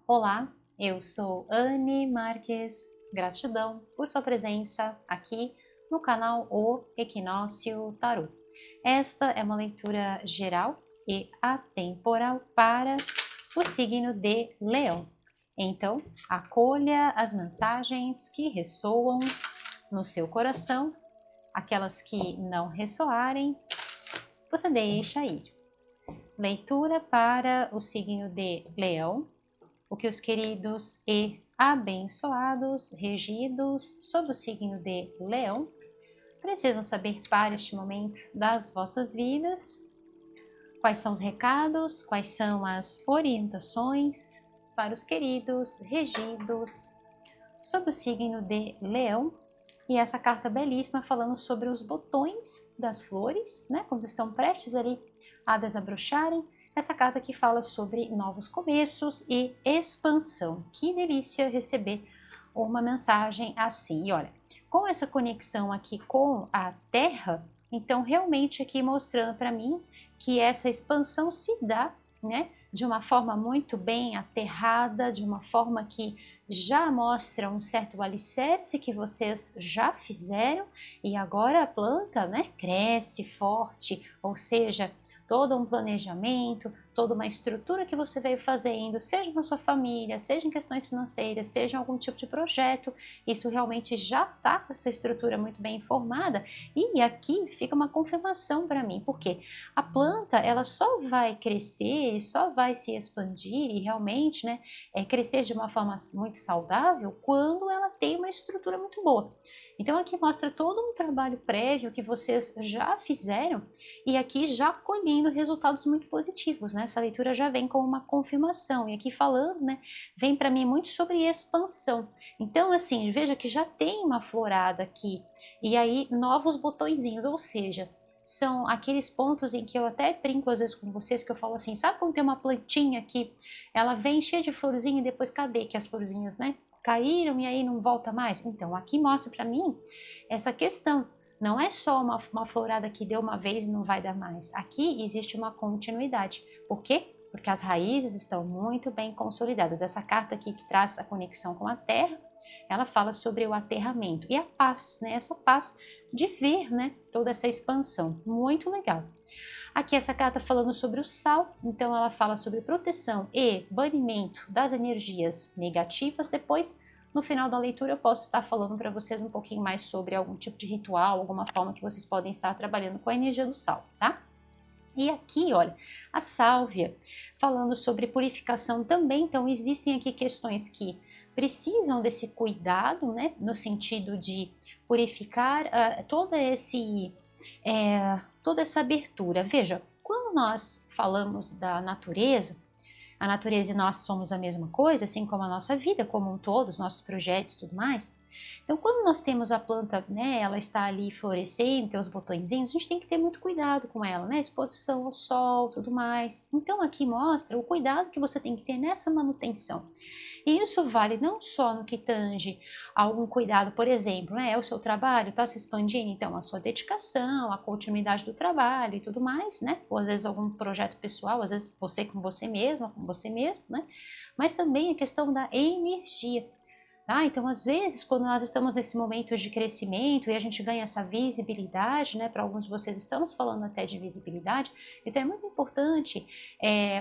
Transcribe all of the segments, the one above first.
Olá, eu sou Anne Marques. Gratidão por sua presença aqui no canal O Equinócio Tarô. Esta é uma leitura geral e atemporal para o signo de Leão. Então, acolha as mensagens que ressoam no seu coração, aquelas que não ressoarem, você deixa ir. Leitura para o signo de Leão. O que os queridos e abençoados, regidos sob o signo de Leão, precisam saber para este momento das vossas vidas. Quais são os recados, quais são as orientações para os queridos regidos sob o signo de Leão. E essa carta belíssima falando sobre os botões das flores, né, quando estão prestes ali a desabrocharem. Essa carta que fala sobre novos começos e expansão. Que delícia receber uma mensagem assim. E olha, com essa conexão aqui com a Terra, então realmente aqui mostrando para mim que essa expansão se dá, né, de uma forma muito bem aterrada, de uma forma que já mostra um certo alicerce que vocês já fizeram e agora a planta, né, cresce forte, ou seja, todo um planejamento, toda uma estrutura que você veio fazendo, seja na sua família, seja em questões financeiras, seja em algum tipo de projeto, isso realmente já está com essa estrutura muito bem formada. E aqui fica uma confirmação para mim, porque a planta ela só vai crescer, só vai se expandir e realmente, né, crescer de uma forma muito saudável quando ela tem uma estrutura muito boa. Então aqui mostra todo um trabalho prévio que vocês já fizeram e aqui já colhendo resultados muito positivos, né? Essa leitura já vem com uma confirmação e aqui falando, né, vem para mim muito sobre expansão. Então assim, veja que já tem uma florada aqui e aí novos botõezinhos, ou seja, são aqueles pontos em que eu até brinco às vezes com vocês, que eu falo assim, sabe quando tem uma plantinha que ela vem cheia de florzinha e depois cadê que as florzinhas, né, caíram e aí não volta mais? Então aqui mostra para mim essa questão. Não é só uma florada que deu uma vez e não vai dar mais. Aqui existe uma continuidade. Por quê? Porque as raízes estão muito bem consolidadas. Essa carta aqui que traz a conexão com a terra, ela fala sobre o aterramento e a paz, né? Essa paz de ver, né, toda essa expansão. Muito legal. Aqui essa carta falando sobre o sal, então ela fala sobre proteção e banimento das energias negativas. Depois, no final da leitura, eu posso estar falando para vocês um pouquinho mais sobre algum tipo de ritual, alguma forma que vocês podem estar trabalhando com a energia do sal, tá? E aqui, olha, a sálvia, falando sobre purificação também, então existem aqui questões que precisam desse cuidado, né, no sentido de purificar toda essa abertura. Veja, quando nós falamos da natureza, a natureza e nós somos a mesma coisa, assim como a nossa vida como um todo, os nossos projetos e tudo mais. Então, quando nós temos a planta, né, ela está ali florescendo, tem os botõezinhos, a gente tem que ter muito cuidado com ela, né, exposição ao sol, tudo mais. Então, aqui mostra o cuidado que você tem que ter nessa manutenção. E isso vale não só no que tange algum cuidado, por exemplo, né, é o seu trabalho, está se expandindo, então a sua dedicação, a continuidade do trabalho e tudo mais, né, ou às vezes algum projeto pessoal, às vezes você com você mesma, com você mesmo, né, mas também a questão da energia. Tá? Então, às vezes, quando nós estamos nesse momento de crescimento e a gente ganha essa visibilidade, né? Para alguns de vocês estamos falando até de visibilidade, então é muito importante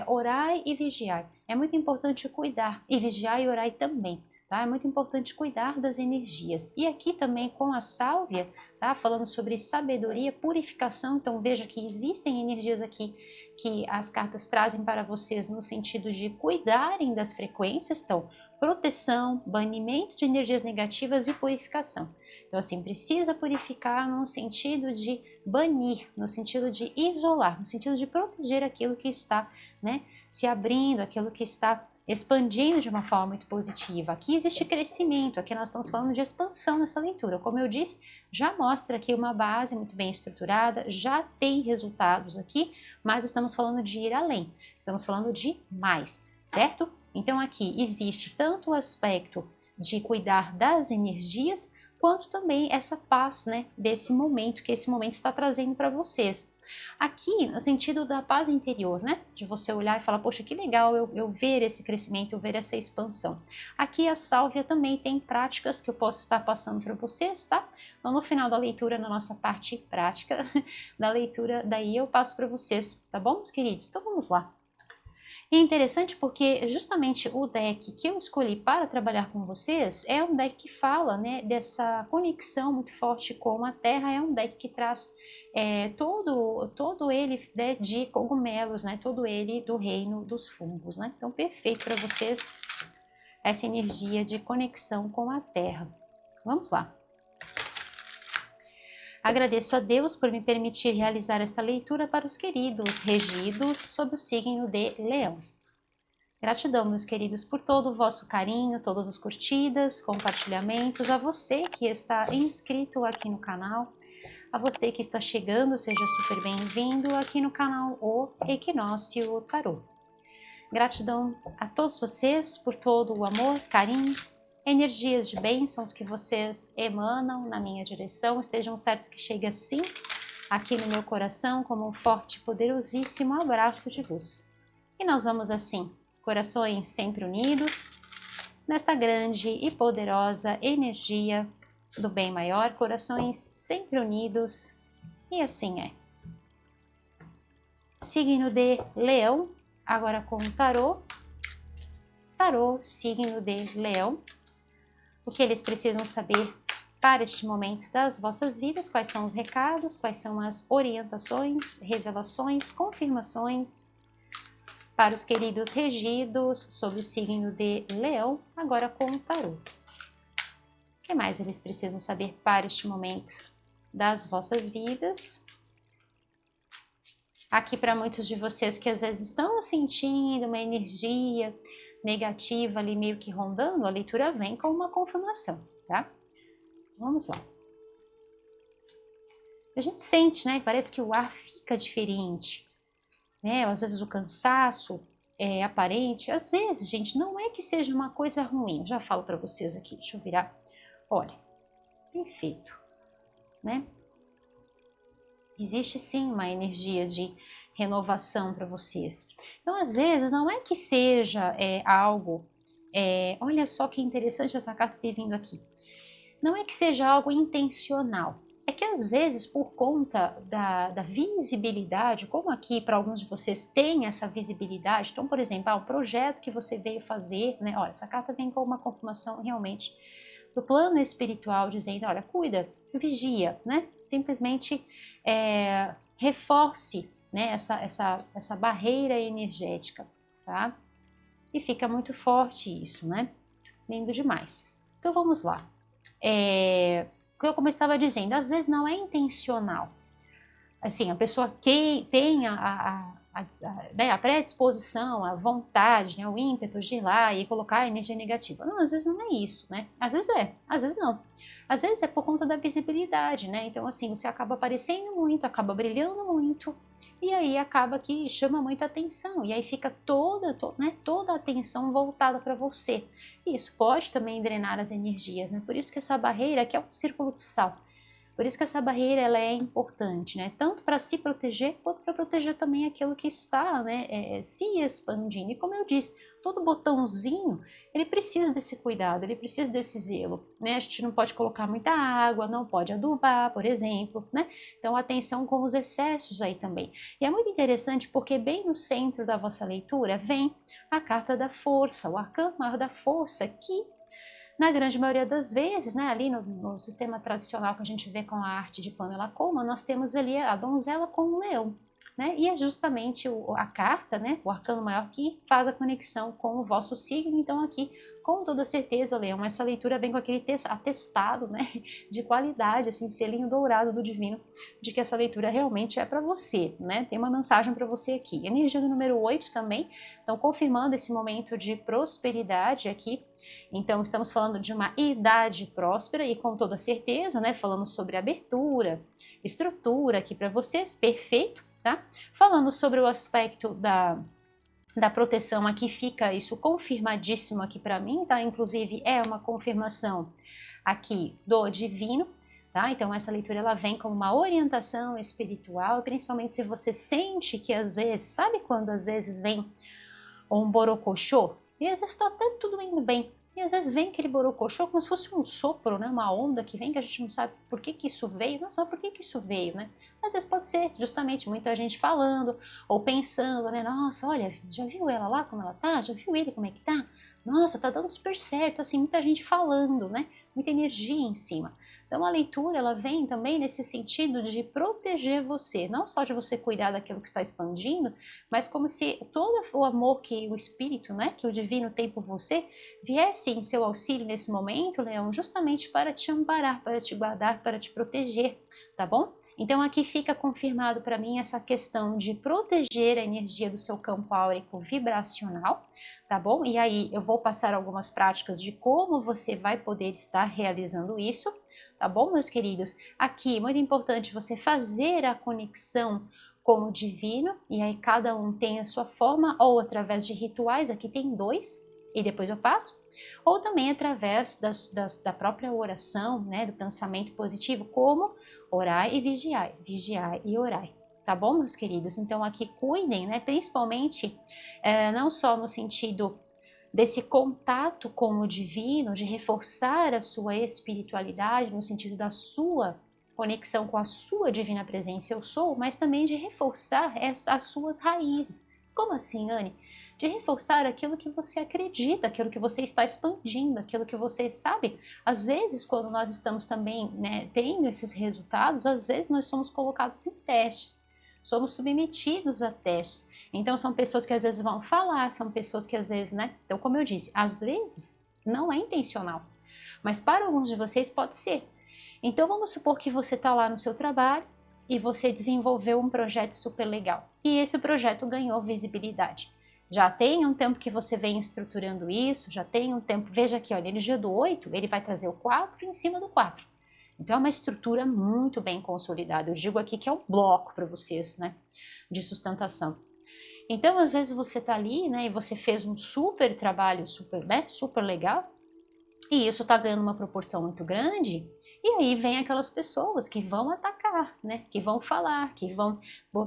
orar e vigiar. É muito importante cuidar e vigiar e orar também. Tá? É muito importante cuidar das energias. E aqui também com a sálvia, tá? Falando sobre sabedoria, purificação. Então veja que existem energias aqui que as cartas trazem para vocês no sentido de cuidarem das frequências. Então, proteção, banimento de energias negativas e purificação. Então, assim, precisa purificar no sentido de banir, no sentido de isolar, no sentido de proteger aquilo que está, né, se abrindo, aquilo que está expandindo de uma forma muito positiva. Aqui existe crescimento, aqui nós estamos falando de expansão nessa leitura. Como eu disse, já mostra aqui uma base muito bem estruturada, já tem resultados aqui, mas estamos falando de ir além, estamos falando de mais, certo? Então aqui existe tanto o aspecto de cuidar das energias, quanto também essa paz, né, desse momento, que esse momento está trazendo para vocês. Aqui, no sentido da paz interior, né? De você olhar e falar, poxa, que legal eu ver esse crescimento, eu ver essa expansão. Aqui a sálvia também tem práticas que eu posso estar passando para vocês, tá? Então, no final da leitura, na nossa parte prática da leitura, daí eu passo para vocês, tá bom, meus queridos? Então, vamos lá. E é interessante porque justamente o deck que eu escolhi para trabalhar com vocês é um deck que fala, né, dessa conexão muito forte com a Terra, é um deck que traz todo ele, né, de cogumelos, né, todo ele do reino dos fungos, né? Então perfeito para vocês essa energia de conexão com a Terra. Vamos lá. Agradeço a Deus por me permitir realizar esta leitura para os queridos regidos sob o signo de Leão. Gratidão, meus queridos, por todo o vosso carinho, todas as curtidas, compartilhamentos, a você que está inscrito aqui no canal, a você que está chegando, seja super bem-vindo aqui no canal O Equinócio Tarô. Gratidão a todos vocês por todo o amor, carinho, energias de bênçãos que vocês emanam na minha direção. Estejam certos que chega assim aqui no meu coração como um forte e poderosíssimo abraço de luz. E nós vamos assim, corações sempre unidos, nesta grande e poderosa energia do bem maior, corações sempre unidos, e assim é. Signo de Leão, agora com o tarô. Tarô, signo de Leão. O que eles precisam saber para este momento das vossas vidas, quais são os recados, quais são as orientações, revelações, confirmações para os queridos regidos sob o signo de Leão, agora com o tarô. O que mais eles precisam saber para este momento das vossas vidas? Aqui para muitos de vocês que às vezes estão sentindo uma energia negativa ali meio que rondando, a leitura vem com uma confirmação, tá? Vamos lá. A gente sente, né? Parece que o ar fica diferente, né? Às vezes o cansaço é aparente. Às vezes, gente, não é que seja uma coisa ruim. Eu já falo para vocês aqui, deixa eu virar. Olha, perfeito, né? Existe sim uma energia de renovação para vocês. Então, às vezes, não é que seja algo... olha só que interessante essa carta ter vindo aqui. Não é que seja algo intencional. É que, às vezes, por conta da visibilidade, como aqui para alguns de vocês tem essa visibilidade, então, por exemplo, o projeto que você veio fazer, né? Olha, essa carta vem com uma confirmação realmente do plano espiritual, dizendo, olha, cuida, vigia, né? Simplesmente reforce, né, essa barreira energética, tá? E fica muito forte isso, né? Lindo demais. Então vamos lá. Como eu estava dizendo, às vezes não é intencional. Assim, a pessoa que tem a predisposição, a vontade, né, o ímpeto de ir lá e colocar a energia negativa. Não, às vezes não é isso, né? Às vezes é, às vezes não. Às vezes é por conta da visibilidade, né? Então, assim, você acaba aparecendo muito, acaba brilhando muito, e aí acaba que chama muita atenção, e aí fica toda a atenção voltada para você. E isso pode também drenar as energias, né? Por isso que essa barreira aqui é um círculo de sal. Por isso que essa barreira ela é importante, né? Tanto para se proteger, quanto para proteger também aquilo que está, né, se expandindo. E como eu disse, todo botãozinho, ele precisa desse cuidado, ele precisa desse zelo, né? A gente não pode colocar muita água, não pode adubar, por exemplo, né? Então, atenção com os excessos aí também. E é muito interessante porque bem no centro da vossa leitura vem a carta da força, o arcano maior da força, que na grande maioria das vezes, né, ali no sistema tradicional que a gente vê com a arte de Pamela Colman, nós temos ali a donzela com o leão, né, e é justamente a carta, né, o arcano maior, que faz a conexão com o vosso signo. Então aqui, com toda certeza, Leão, essa leitura vem com aquele atestado, né, de qualidade, assim, selinho dourado do divino, de que essa leitura realmente é para você, né, tem uma mensagem para você aqui. Energia do número 8 também, então confirmando esse momento de prosperidade aqui. Então estamos falando de uma idade próspera e com toda certeza, né, falando sobre abertura, estrutura aqui para vocês, perfeito, tá? Falando sobre o aspecto da proteção, aqui fica isso confirmadíssimo aqui para mim, tá? Inclusive é uma confirmação aqui do divino, tá? Então essa leitura ela vem como uma orientação espiritual, principalmente se você sente que às vezes, sabe quando às vezes vem um borocochô? E às vezes está até tudo indo bem. E às vezes vem aquele borocochô como se fosse um sopro, né? Uma onda que vem que a gente não sabe por que isso veio. Nossa, mas por que isso veio, né? Às vezes pode ser justamente muita gente falando ou pensando, né? Nossa, olha, já viu ela lá como ela tá? Já viu ele como é que tá? Nossa, tá dando super certo, assim, muita gente falando, né? Muita energia em cima. Então a leitura ela vem também nesse sentido de proteger você, não só de você cuidar daquilo que está expandindo, mas como se todo o amor que o espírito, né, que o divino tem por você, viesse em seu auxílio nesse momento, Leão, justamente para te amparar, para te guardar, para te proteger, tá bom? Então aqui fica confirmado para mim essa questão de proteger a energia do seu campo áurico vibracional, tá bom? E aí eu vou passar algumas práticas de como você vai poder estar realizando isso, tá bom, meus queridos? Aqui, muito importante você fazer a conexão com o divino, e aí cada um tem a sua forma, ou através de rituais, aqui tem 2, e depois eu passo, ou também através da própria oração, né, do pensamento positivo, como orai e vigiai, vigiai e orai. Tá bom, meus queridos? Então aqui cuidem, né, principalmente, não só no sentido desse contato com o divino, de reforçar a sua espiritualidade, no sentido da sua conexão com a sua divina presença eu sou, mas também de reforçar as suas raízes. Como assim, Anne? De reforçar aquilo que você acredita, aquilo que você está expandindo, aquilo que você sabe. Às vezes, quando nós estamos também, né, tendo esses resultados, às vezes nós somos colocados em testes, somos submetidos a testes. Então são pessoas que às vezes vão falar, são pessoas que às vezes, né? Então, como eu disse, às vezes não é intencional, mas para alguns de vocês pode ser. Então vamos supor que você está lá no seu trabalho e você desenvolveu um projeto super legal e esse projeto ganhou visibilidade. Já tem um tempo que você vem estruturando isso, já tem um tempo, veja aqui, olha, energia do 8, ele vai trazer o 4 em cima do 4. Então é uma estrutura muito bem consolidada. Eu digo aqui que é um bloco para vocês, né, de sustentação. Então, às vezes você tá ali, né, e você fez um super trabalho, super, né, super legal, e isso tá ganhando uma proporção muito grande, e aí vem aquelas pessoas que vão atacar, né, que vão falar, que vão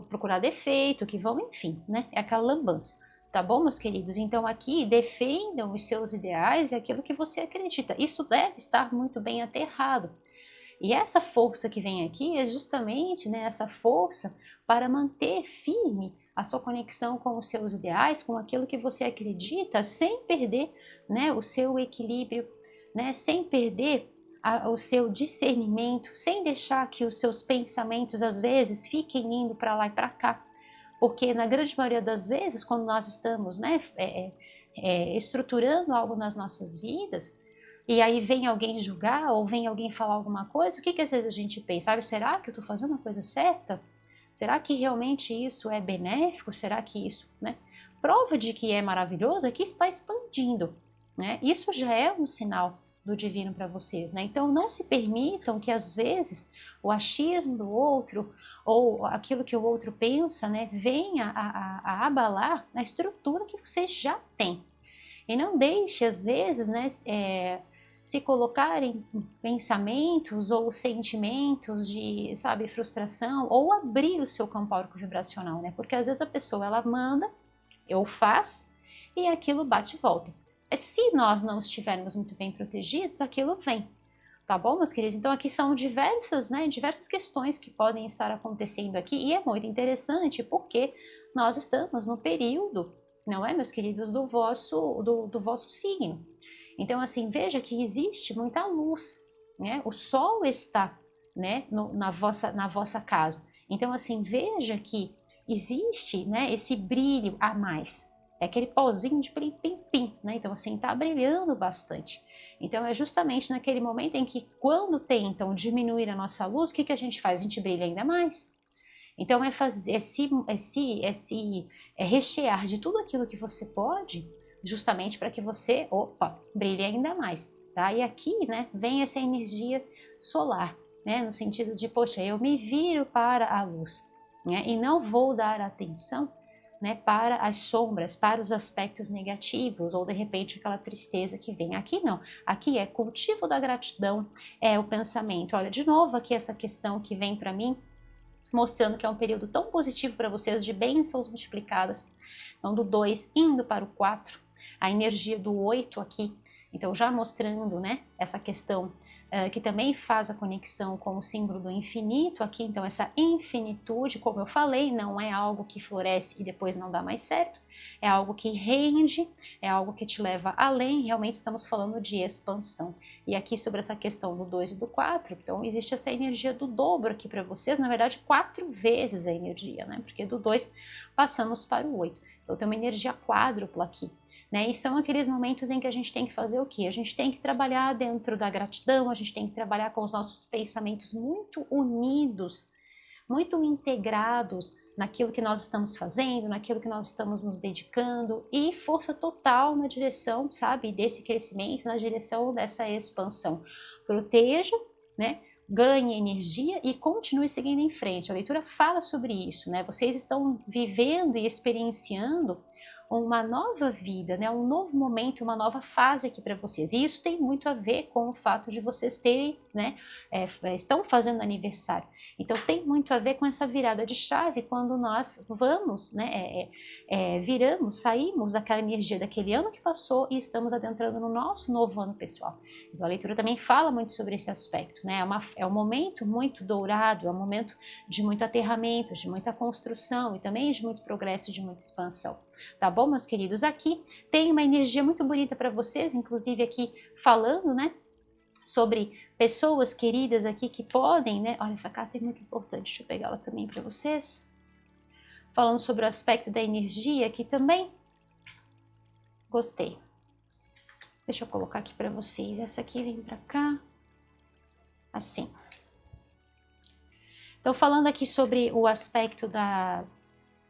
procurar defeito, que vão, enfim, né, é aquela lambança. Tá bom, meus queridos? Então aqui defendam os seus ideais e aquilo que você acredita. Isso deve estar muito bem aterrado. E essa força que vem aqui é justamente, né, essa força para manter firme a sua conexão com os seus ideais, com aquilo que você acredita, sem perder, né, o seu equilíbrio, né, sem perder o seu discernimento, sem deixar que os seus pensamentos às vezes fiquem indo para lá e para cá. Porque na grande maioria das vezes, quando nós estamos, né, estruturando algo nas nossas vidas, e aí vem alguém julgar ou vem alguém falar alguma coisa, o que que às vezes a gente pensa? Sabe, será que eu estou fazendo a coisa certa? Será que realmente isso é benéfico? Será que isso, né? Prova de que é maravilhoso é que está expandindo, né? Isso já é um sinal do divino para vocês, né? Então não se permitam que às vezes o achismo do outro ou aquilo que o outro pensa, né, venha a abalar a estrutura que vocês já têm. E não deixe às vezes, né, se colocarem pensamentos ou sentimentos de, sabe, frustração, ou abrir o seu campo áurico vibracional, né? Porque às vezes a pessoa ela manda, ou faz, e aquilo bate e volta. Se nós não estivermos muito bem protegidos, aquilo vem. Tá bom, meus queridos? Então aqui são diversas, né, diversas questões que podem estar acontecendo aqui, e é muito interessante porque nós estamos no período, não é, meus queridos, do vosso signo. Então, assim, veja que existe muita luz, né? O sol está, né, na vossa casa. Então, assim, veja que existe, né, esse brilho a mais. É aquele pauzinho de pim-pim-pim, né? Então, assim, tá brilhando bastante. Então, é justamente naquele momento em que, quando tentam diminuir a nossa luz, o que que a gente faz? A gente brilha ainda mais. Então, é fazer, é rechear de tudo aquilo que você pode, justamente para que você, opa, brilhe ainda mais, tá? E aqui, né, vem essa energia solar, né, no sentido de, poxa, eu me viro para a luz, né, e não vou dar atenção né, para as sombras, para os aspectos negativos, ou de repente aquela tristeza que vem. Aqui não, aqui é cultivo da gratidão, é o pensamento. Olha, de novo aqui essa questão que vem para mim, mostrando que é um período tão positivo para vocês, de bênçãos multiplicadas. Então, do 2 indo para o 4, a energia do 8 aqui, então já mostrando, né, essa questão que também faz a conexão com o símbolo do infinito aqui. Então essa infinitude, como eu falei, não é algo que floresce e depois não dá mais certo, é algo que rende, é algo que te leva além. Realmente estamos falando de expansão. E aqui sobre essa questão do 2 e do 4, então existe essa energia do dobro aqui para vocês, na verdade 4 vezes a energia, né, porque do 2 passamos para o 8. Então tem uma energia quádrupla aqui, né? E são aqueles momentos em que a gente tem que fazer o quê? A gente tem que trabalhar dentro da gratidão, a gente tem que trabalhar com os nossos pensamentos muito unidos, muito integrados naquilo que nós estamos fazendo, naquilo que nós estamos nos dedicando, e força total na direção, sabe, desse crescimento, na direção dessa expansão. Proteja, né? Ganhe energia e continue seguindo em frente. A leitura fala sobre isso, né? Vocês estão vivendo e experienciando uma nova vida, né? Um novo momento, uma nova fase aqui para vocês. E isso tem muito a ver com o fato de vocês terem, né? Estão fazendo aniversário. Então tem muito a ver com essa virada de chave quando nós vamos, né? Viramos, saímos daquela energia daquele ano que passou e estamos adentrando no nosso novo ano pessoal. Então a leitura também fala muito sobre esse aspecto, né? É um momento muito dourado, é um momento de muito aterramento, de muita construção e também de muito progresso, de muita expansão. Tá bom, meus queridos? Aqui tem uma energia muito bonita para vocês, inclusive aqui falando, né, sobre pessoas queridas aqui que podem, né? Olha, essa carta é muito importante, deixa eu pegá-la também para vocês. Falando sobre o aspecto da energia aqui também. Gostei. Deixa eu colocar aqui para vocês. Essa aqui vem para cá. Assim. Então, falando aqui sobre o aspecto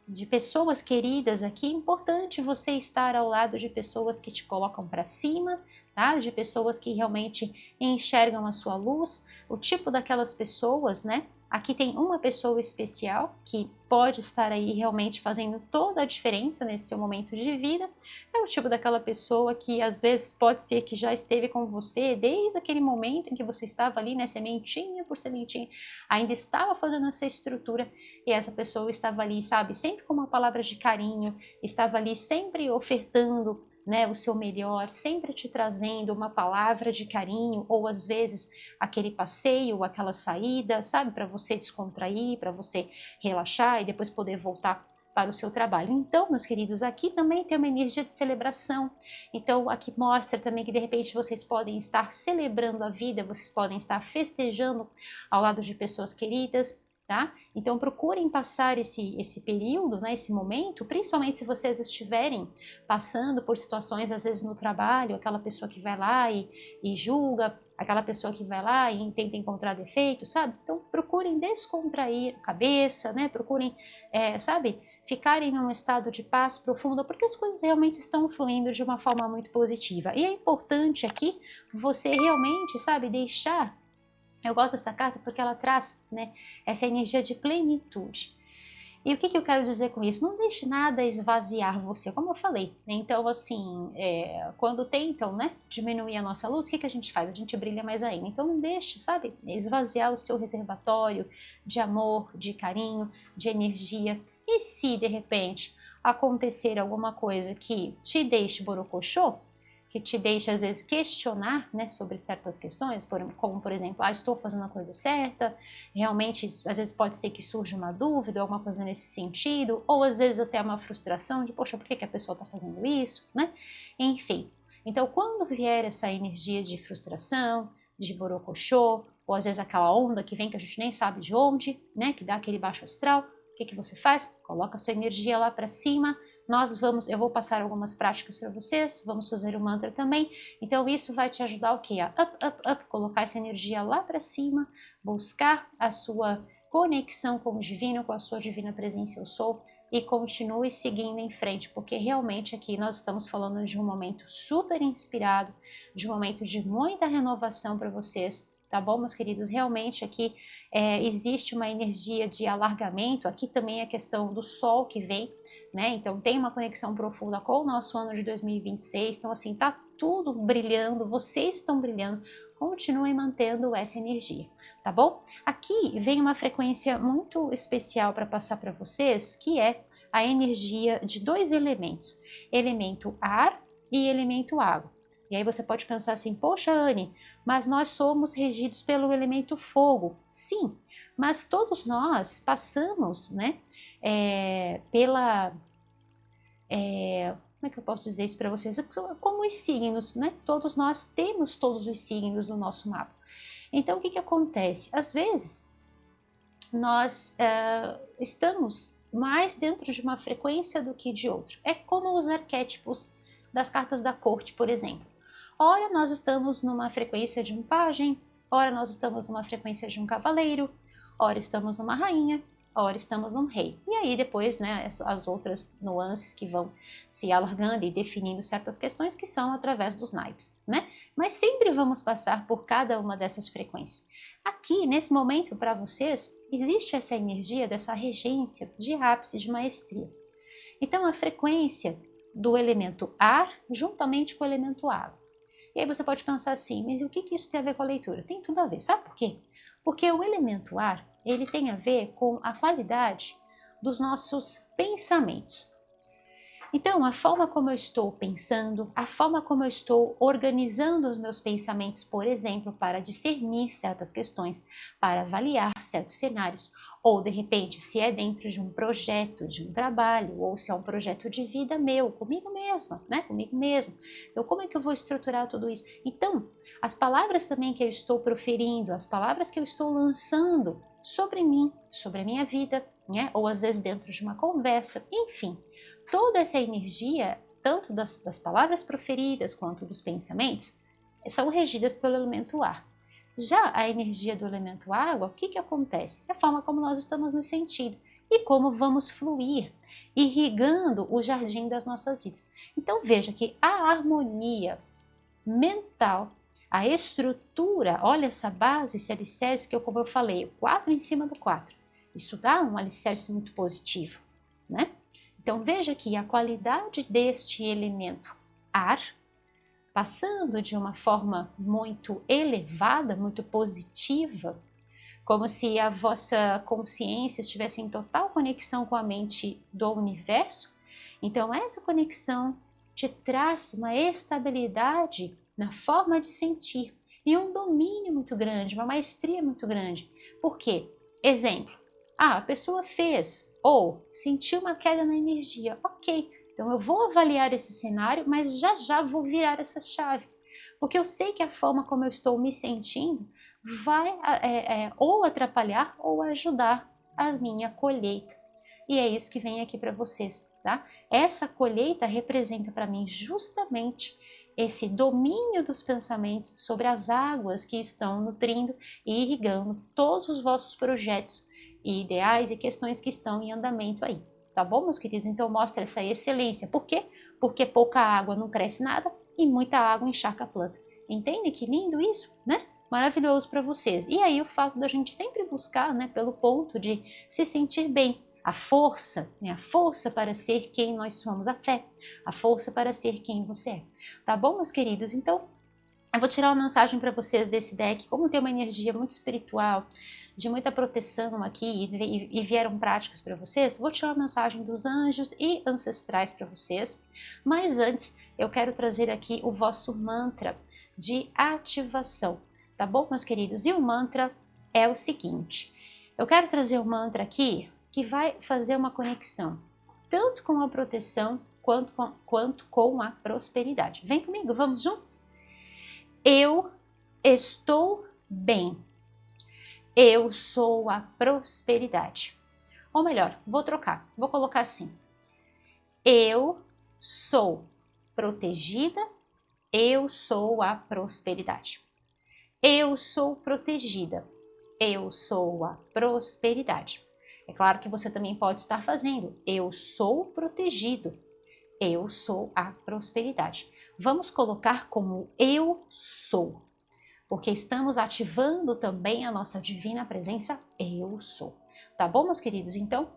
de pessoas queridas aqui, é importante você estar ao lado de pessoas que te colocam para cima, tá? De pessoas que realmente enxergam a sua luz, o tipo daquelas pessoas, né? Aqui tem uma pessoa especial que pode estar aí realmente fazendo toda a diferença nesse seu momento de vida. É o tipo daquela pessoa que às vezes pode ser que já esteve com você desde aquele momento em que você estava ali, né, sementinha por sementinha, ainda estava fazendo essa estrutura, e essa pessoa estava ali, sabe, sempre com uma palavra de carinho, estava ali sempre ofertando, né, o seu melhor, sempre te trazendo uma palavra de carinho, ou às vezes aquele passeio, aquela saída, sabe, para você descontrair, para você relaxar e depois poder voltar para o seu trabalho. Então, meus queridos, aqui também tem uma energia de celebração. Então, aqui mostra também que de repente vocês podem estar celebrando a vida, vocês podem estar festejando ao lado de pessoas queridas, tá? Então procurem passar esse período, né, esse momento, principalmente se vocês estiverem passando por situações, às vezes no trabalho, aquela pessoa que vai lá e julga, aquela pessoa que vai lá e tenta encontrar defeitos, sabe? Então procurem descontrair a cabeça, né? Procurem, sabe, ficarem num estado de paz profunda, porque as coisas realmente estão fluindo de uma forma muito positiva. E é importante aqui você realmente, sabe, deixar. Eu gosto dessa carta porque ela traz, né, essa energia de plenitude. E o que eu quero dizer com isso? Não deixe nada esvaziar você, como eu falei. Então, assim, quando tentam, né, diminuir a nossa luz, o que a gente faz? A gente brilha mais ainda. Então, não deixe, sabe, esvaziar o seu reservatório de amor, de carinho, de energia. E se, de repente, acontecer alguma coisa que te deixe borocochô, que te deixa às vezes questionar, né, sobre certas questões, como por exemplo, estou fazendo a coisa certa, realmente às vezes pode ser que surja uma dúvida, alguma coisa nesse sentido, ou às vezes até uma frustração de, poxa, por que a pessoa está fazendo isso, né? Enfim, então quando vier essa energia de frustração, de borocochô, ou às vezes aquela onda que vem que a gente nem sabe de onde, né, que dá aquele baixo astral, o que você faz? Coloca a sua energia lá para cima. Eu vou passar algumas práticas para vocês, vamos fazer o mantra também. Então isso vai te ajudar o quê? A colocar essa energia lá para cima, buscar a sua conexão com o divino, com a sua divina presença eu sou, e continue seguindo em frente, porque realmente aqui nós estamos falando de um momento super inspirado, de um momento de muita renovação para vocês, tá bom, meus queridos? Realmente aqui existe uma energia de alargamento, aqui também a questão do Sol que vem, né? Então tem uma conexão profunda com o nosso ano de 2026, então assim, tá tudo brilhando, vocês estão brilhando, continuem mantendo essa energia, tá bom? Aqui vem uma frequência muito especial para passar para vocês, que é a energia de dois elementos, elemento ar e elemento água. E aí você pode pensar assim, poxa Anne, mas nós somos regidos pelo elemento fogo. Sim, mas todos nós passamos, né, como é que eu posso dizer isso para vocês? Como os signos, né? Todos nós temos todos os signos no nosso mapa. Então, o que acontece? Às vezes, nós estamos mais dentro de uma frequência do que de outra. É como os arquétipos das cartas da corte, por exemplo. Ora nós estamos numa frequência de um pajem, ora nós estamos numa frequência de um cavaleiro, ora estamos numa rainha, ora estamos num rei. E aí depois, né, as outras nuances que vão se alargando e definindo certas questões que são através dos naipes, né? Mas sempre vamos passar por cada uma dessas frequências. Aqui, nesse momento, para vocês, existe essa energia dessa regência de ápice, de maestria. Então, a frequência do elemento ar juntamente com o elemento água. E aí você pode pensar assim, mas e o que isso tem a ver com a leitura? Tem tudo a ver, sabe por quê? Porque o elemento ar, ele tem a ver com a qualidade dos nossos pensamentos. Então, a forma como eu estou pensando, a forma como eu estou organizando os meus pensamentos, por exemplo, para discernir certas questões, para avaliar certos cenários, ou de repente, se é dentro de um projeto, de um trabalho, ou se é um projeto de vida meu, comigo mesma, né? Comigo mesmo. Então, como é que eu vou estruturar tudo isso? Então, as palavras também que eu estou proferindo, as palavras que eu estou lançando sobre mim, sobre a minha vida, né? Ou às vezes dentro de uma conversa, enfim. Toda essa energia, tanto das palavras proferidas quanto dos pensamentos, são regidas pelo elemento ar. Já a energia do elemento água, o que acontece? É a forma como nós estamos nos sentindo e como vamos fluir, irrigando o jardim das nossas vidas. Então veja que a harmonia mental, a estrutura, olha essa base, esse alicerce que como eu falei, o 4 em cima do 4. Isso dá um alicerce muito positivo, né? Então veja que a qualidade deste elemento ar, passando de uma forma muito elevada, muito positiva, como se a vossa consciência estivesse em total conexão com a mente do universo, então essa conexão te traz uma estabilidade na forma de sentir e um domínio muito grande, uma maestria muito grande. Por quê? Exemplo, a pessoa fez ou sentiu uma queda na energia, ok, então eu vou avaliar esse cenário, mas já vou virar essa chave, porque eu sei que a forma como eu estou me sentindo vai ou atrapalhar ou ajudar a minha colheita. E é isso que vem aqui para vocês, tá? Essa colheita representa para mim justamente esse domínio dos pensamentos sobre as águas que estão nutrindo e irrigando todos os vossos projetos e ideais e questões que estão em andamento aí, tá bom, meus queridos? Então mostra essa excelência. Por quê? Porque pouca água não cresce nada e muita água encharca a planta. Entende que lindo isso, né? Maravilhoso para vocês. E aí o fato da gente sempre buscar, né, pelo ponto de se sentir bem, a força, né, a força para ser quem nós somos, a fé, a força para ser quem você é. Tá bom, meus queridos? Então, eu vou tirar uma mensagem para vocês desse deck, como tem uma energia muito espiritual, de muita proteção aqui e vieram práticas para vocês, vou tirar uma mensagem dos anjos e ancestrais para vocês, mas antes eu quero trazer aqui o vosso mantra de ativação, tá bom, meus queridos? E o mantra é o seguinte, eu quero trazer um mantra aqui que vai fazer uma conexão, tanto com a proteção quanto com a prosperidade. Vem comigo, vamos juntos? Eu estou bem. Eu sou a prosperidade. Ou melhor, vou trocar, vou colocar assim. Eu sou protegida, eu sou a prosperidade. Eu sou protegida, eu sou a prosperidade. É claro que você também pode estar fazendo. Eu sou protegido, eu sou a prosperidade. Vamos colocar como eu sou. porque estamos ativando também a nossa divina presença Eu Sou. Tá bom, meus queridos? Então,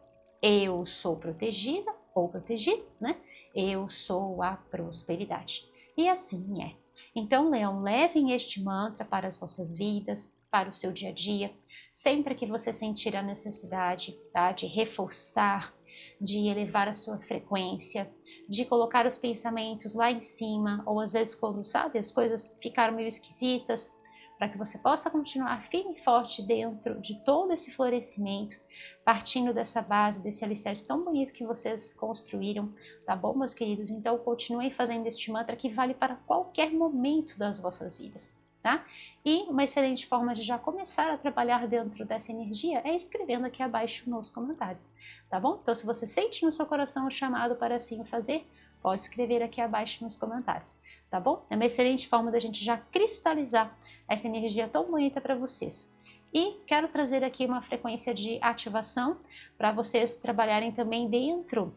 eu sou protegida ou protegido, né? Eu sou a prosperidade. E assim é. Então, Leão, levem este mantra para as vossas vidas, para o seu dia a dia, sempre que você sentir a necessidade, tá, de reforçar, de elevar a sua frequência, de colocar os pensamentos lá em cima, ou às vezes quando, sabe, as coisas ficaram meio esquisitas, para que você possa continuar firme e forte dentro de todo esse florescimento, partindo dessa base, desse alicerce tão bonito que vocês construíram, tá bom, meus queridos? Então, continuem fazendo este mantra que vale para qualquer momento das vossas vidas, tá? E uma excelente forma de já começar a trabalhar dentro dessa energia é escrevendo aqui abaixo nos comentários, tá bom? Então, se você sente no seu coração o chamado para assim o fazer, pode escrever aqui abaixo nos comentários, tá bom? É uma excelente forma da gente já cristalizar essa energia tão bonita para vocês. E quero trazer aqui uma frequência de ativação para vocês trabalharem também dentro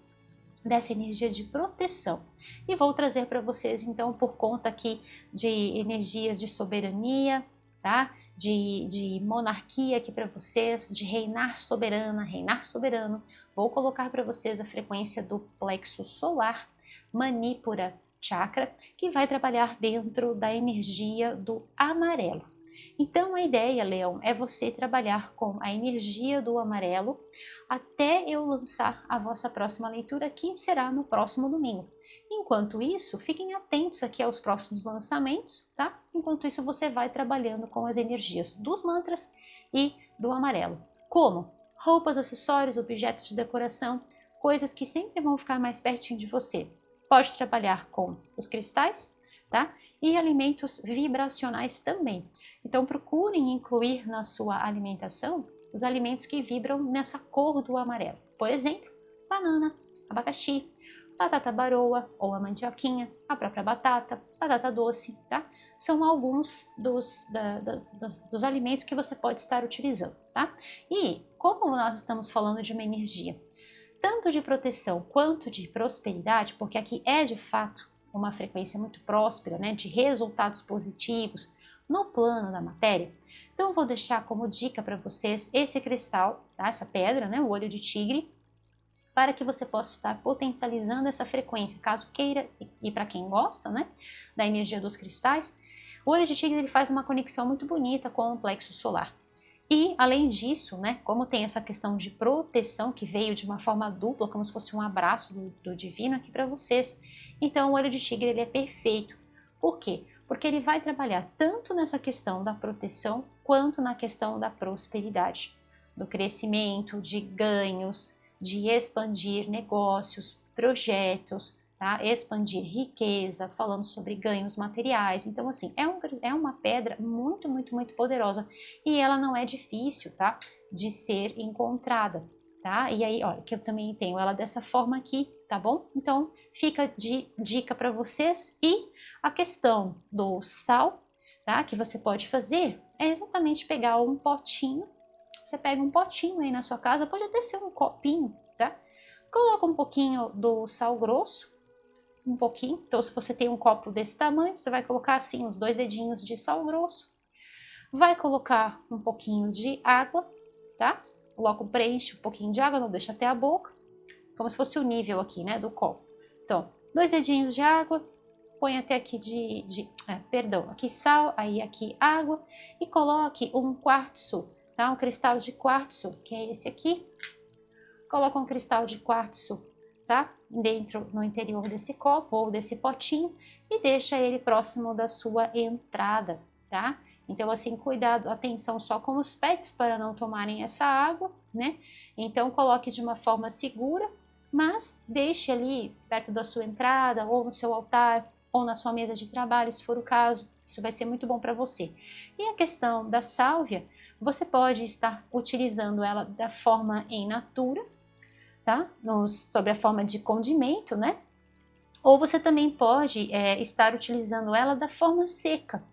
dessa energia de proteção. E vou trazer para vocês, então, por conta aqui de energias de soberania, tá? De monarquia aqui para vocês, de reinar soberana, reinar soberano. Vou colocar para vocês a frequência do plexo solar, Manipura Chakra, que vai trabalhar dentro da energia do amarelo. Então a ideia, Leão, é você trabalhar com a energia do amarelo até eu lançar a vossa próxima leitura, que será no próximo domingo. Enquanto isso, fiquem atentos aqui aos próximos lançamentos, tá? Enquanto isso, você vai trabalhando com as energias dos mantras e do amarelo. Como? Roupas, acessórios, objetos de decoração, coisas que sempre vão ficar mais pertinho de você. Pode trabalhar com os cristais, tá? E alimentos vibracionais também. Então procurem incluir na sua alimentação os alimentos que vibram nessa cor do amarelo. Por exemplo, banana, abacaxi, batata baroa ou a mandioquinha, a própria batata doce, tá? São alguns dos alimentos que você pode estar utilizando, tá? E como nós estamos falando de uma energia tanto de proteção quanto de prosperidade, porque aqui é de fato uma frequência muito próspera, né, de resultados positivos no plano da matéria. Então eu vou deixar como dica para vocês esse cristal, tá, essa pedra, né, o olho de tigre, para que você possa estar potencializando essa frequência, caso queira, e para quem gosta, né, da energia dos cristais. O olho de tigre ele faz uma conexão muito bonita com o plexo solar. E, além disso, né, como tem essa questão de proteção que veio de uma forma dupla, como se fosse um abraço do divino aqui para vocês, então o olho de tigre ele é perfeito. Por quê? Porque ele vai trabalhar tanto nessa questão da proteção, quanto na questão da prosperidade, do crescimento, de ganhos, de expandir negócios, projetos, tá? Expandir riqueza, falando sobre ganhos materiais. Então, assim, é uma pedra muito, muito, muito poderosa e ela não é difícil, tá? De ser encontrada, tá? E aí, olha, que eu também tenho ela dessa forma aqui, tá bom? Então, fica de dica para vocês. E a questão do sal, tá? Que você pode fazer é exatamente pegar um potinho. Você pega um potinho aí na sua casa, pode até ser um copinho, tá? Coloca um pouquinho do sal grosso, um pouquinho. Então, se você tem um copo desse tamanho, você vai colocar assim os 2 dedinhos de sal grosso. Vai colocar um pouquinho de água, tá? Logo preenche um pouquinho de água, não deixa até a boca, como se fosse o nível aqui, né, do copo. Então, 2 dedinhos de água, põe até aqui aqui sal, aí aqui água, e coloque um quartzo, tá? Um cristal de quartzo, que é esse aqui. Coloca um cristal de quartzo, tá? Dentro, no interior desse copo ou desse potinho e deixa ele próximo da sua entrada, tá? Então, assim, cuidado, atenção só com os pets para não tomarem essa água, né? Então, coloque de uma forma segura, mas deixe ali perto da sua entrada ou no seu altar ou na sua mesa de trabalho, se for o caso. Isso vai ser muito bom para você. E a questão da sálvia, você pode estar utilizando ela da forma in natura, tá? Sobre a forma de condimento, né? Ou você também pode estar utilizando ela da forma seca.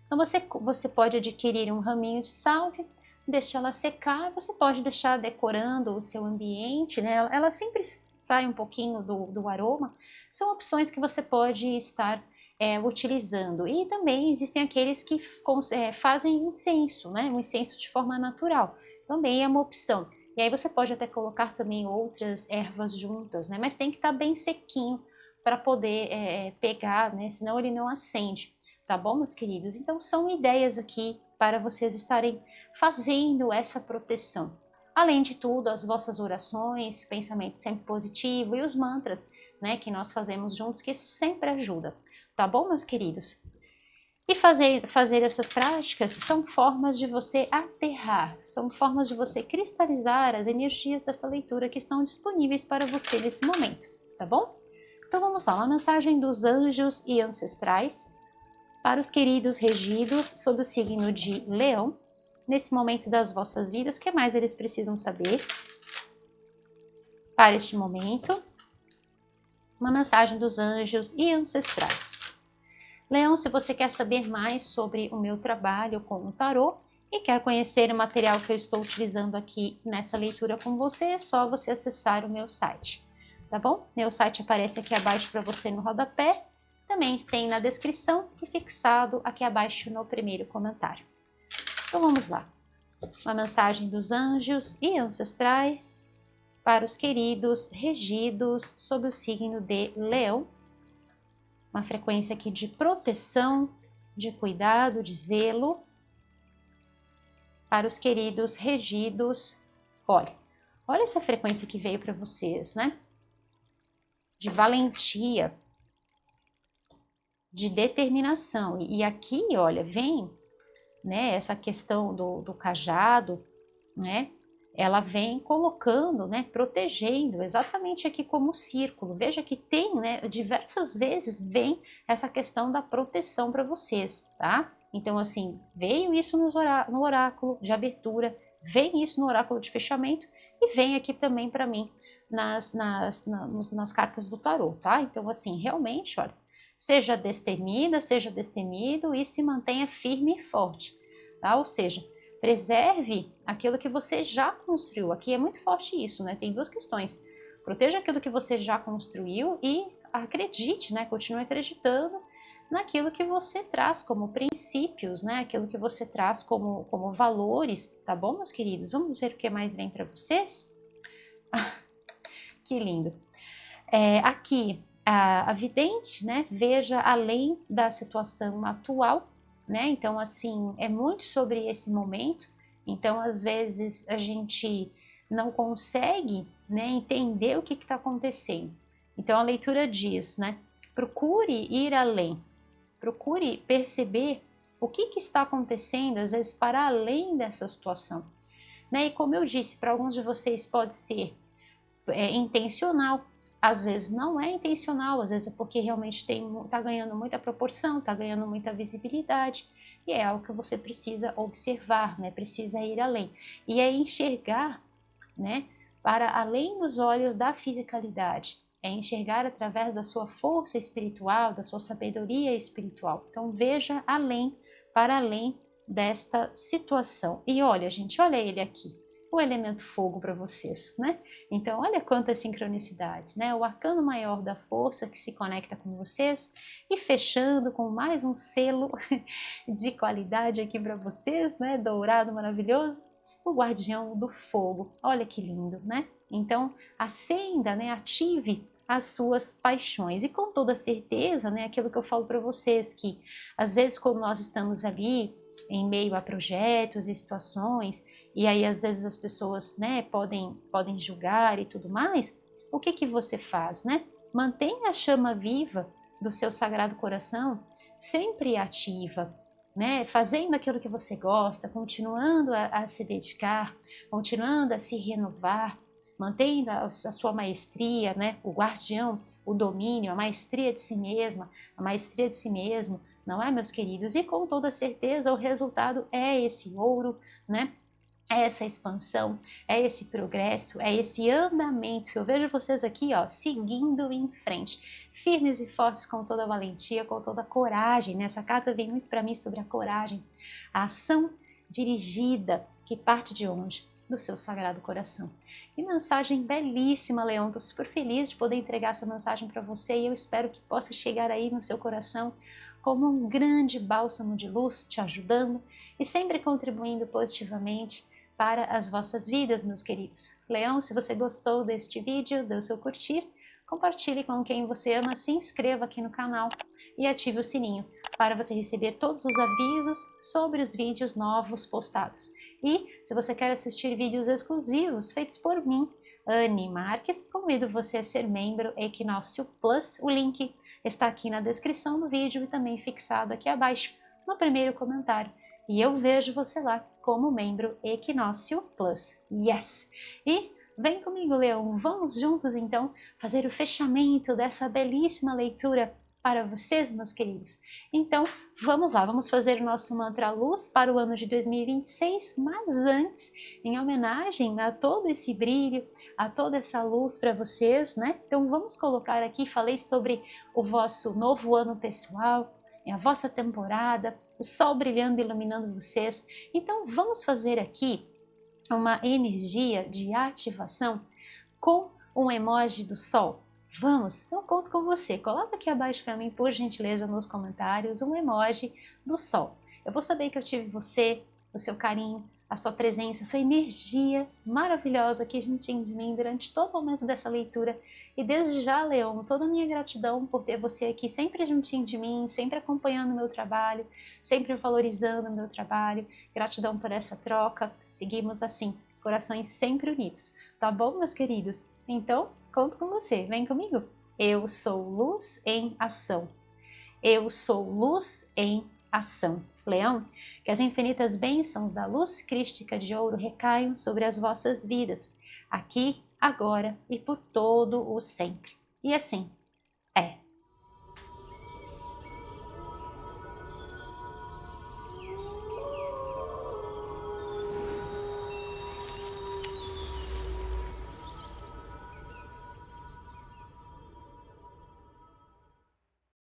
Então você pode adquirir um raminho de sálvia, deixar ela secar, você pode deixar decorando o seu ambiente, né? Ela sempre sai um pouquinho do aroma. São opções que você pode estar utilizando. E também existem aqueles que fazem incenso, né? Um incenso de forma natural. Também é uma opção. E aí você pode até colocar também outras ervas juntas, né? Mas tem que estar bem sequinho para poder pegar, né? Senão ele não acende, tá bom, meus queridos? Então são ideias aqui para vocês estarem fazendo essa proteção. Além de tudo, as vossas orações, pensamento sempre positivo e os mantras, né, que nós fazemos juntos, que isso sempre ajuda, tá bom, meus queridos? E fazer essas práticas são formas de você aterrar, são formas de você cristalizar as energias dessa leitura que estão disponíveis para você nesse momento, tá bom? Então vamos lá, uma mensagem dos anjos e ancestrais para os queridos regidos sob o signo de Leão, nesse momento das vossas vidas. O que mais eles precisam saber para este momento? Uma mensagem dos anjos e ancestrais. Leão, se você quer saber mais sobre o meu trabalho com o tarô e quer conhecer o material que eu estou utilizando aqui nessa leitura com você, é só você acessar o meu site, tá bom? Meu site aparece aqui abaixo para você no rodapé, também tem na descrição e fixado aqui abaixo no primeiro comentário. Então vamos lá. Uma mensagem dos anjos e ancestrais para os queridos regidos sob o signo de Leão. Uma frequência aqui de proteção, de cuidado, de zelo. Para os queridos regidos, olha essa frequência que veio para vocês, né? De valentia, de determinação. E aqui, olha, vem, né, essa questão do cajado, né? Ela vem colocando, né, protegendo, exatamente aqui como círculo. Veja que tem, né, diversas vezes vem essa questão da proteção para vocês, tá? Então, assim, veio isso no oráculo de abertura, vem isso no oráculo de fechamento e vem aqui também para mim nas cartas do tarô, tá? Então, assim, realmente, olha, seja destemida, seja destemido e se mantenha firme e forte, tá? Ou seja, preserve aquilo que você já construiu. Aqui é muito forte isso, né? Tem duas questões. Proteja aquilo que você já construiu e acredite, né? Continue acreditando naquilo que você traz como princípios, né? Aquilo que você traz como valores, tá bom, meus queridos? Vamos ver o que mais vem para vocês? Que lindo! Aqui, a vidente, né? Veja além da situação atual, né? Então, assim, é muito sobre esse momento. Então, às vezes, a gente não consegue, né, entender o que está acontecendo. Então, a leitura diz, né? Procure ir além. Procure perceber o que está acontecendo, às vezes, para além dessa situação. Né? E como eu disse, para alguns de vocês pode ser intencional. Às vezes não é intencional, às vezes é porque realmente está ganhando muita proporção, está ganhando muita visibilidade, e é algo que você precisa observar, né? Precisa ir além. E é enxergar, né, para além dos olhos da fisicalidade, é enxergar através da sua força espiritual, da sua sabedoria espiritual. Então veja além, para além desta situação. E olha, gente, olha ele aqui. O elemento fogo para vocês, né? Então, olha quantas sincronicidades, né? O arcano maior da força que se conecta com vocês e fechando com mais um selo de qualidade aqui para vocês, né? Dourado maravilhoso, o guardião do fogo. Olha que lindo, né? Então, acenda, né? Ative as suas paixões e com toda certeza, né? Aquilo que eu falo para vocês que às vezes quando nós estamos ali em meio a projetos e situações, e aí às vezes as pessoas, né, podem julgar e tudo mais, o que você faz, né? Mantenha a chama viva do seu Sagrado Coração sempre ativa, né? Fazendo aquilo que você gosta, continuando a se dedicar, continuando a se renovar, mantendo a sua maestria, né? O guardião, o domínio, a maestria de si mesma, a maestria de si mesmo, não é, meus queridos? E com toda certeza o resultado é esse ouro, né? É essa expansão, é esse progresso, é esse andamento que eu vejo vocês aqui, ó, seguindo em frente, firmes e fortes com toda a valentia, com toda a coragem, né? Essa carta vem muito para mim sobre a coragem, a ação dirigida, que parte de onde? do seu Sagrado Coração. Que mensagem belíssima, Leão! Estou super feliz de poder entregar essa mensagem para você e eu espero que possa chegar aí no seu coração como um grande bálsamo de luz, te ajudando e sempre contribuindo positivamente para as vossas vidas, meus queridos. Leão, se você gostou deste vídeo, dê o seu curtir, compartilhe com quem você ama, se inscreva aqui no canal e ative o sininho para você receber todos os avisos sobre os vídeos novos postados. E se você quer assistir vídeos exclusivos feitos por mim, Anne Marques, convido você a ser membro Equinócio Plus. O link está aqui na descrição do vídeo e também fixado aqui abaixo no primeiro comentário. E eu vejo você lá como membro Equinócio Plus. Yes! E vem comigo, Leão, vamos juntos então fazer o fechamento dessa belíssima leitura para vocês, meus queridos. Então, vamos lá, vamos fazer o nosso mantra luz para o ano de 2026, mas antes, em homenagem a todo esse brilho, a toda essa luz para vocês, né? Então, vamos colocar aqui, falei sobre o vosso novo ano pessoal, a vossa temporada, o sol brilhando e iluminando vocês. Então, vamos fazer aqui uma energia de ativação com um emoji do sol. Vamos? Eu conto com você. Coloca aqui abaixo para mim, por gentileza, nos comentários, um emoji do sol. Eu vou saber que eu tive você, o seu carinho, a sua presença, a sua energia maravilhosa que juntinho de mim durante todo o momento dessa leitura. E desde já, Leão, toda a minha gratidão por ter você aqui sempre juntinho de mim, sempre acompanhando o meu trabalho, sempre valorizando o meu trabalho. Gratidão por essa troca. Seguimos assim, corações sempre unidos. Tá bom, meus queridos? Então, conto com você. Vem comigo. Eu sou luz em ação. Eu sou luz em ação. Leão, que as infinitas bênçãos da luz crística de ouro recaiam sobre as vossas vidas, aqui, agora e por todo o sempre. E assim é.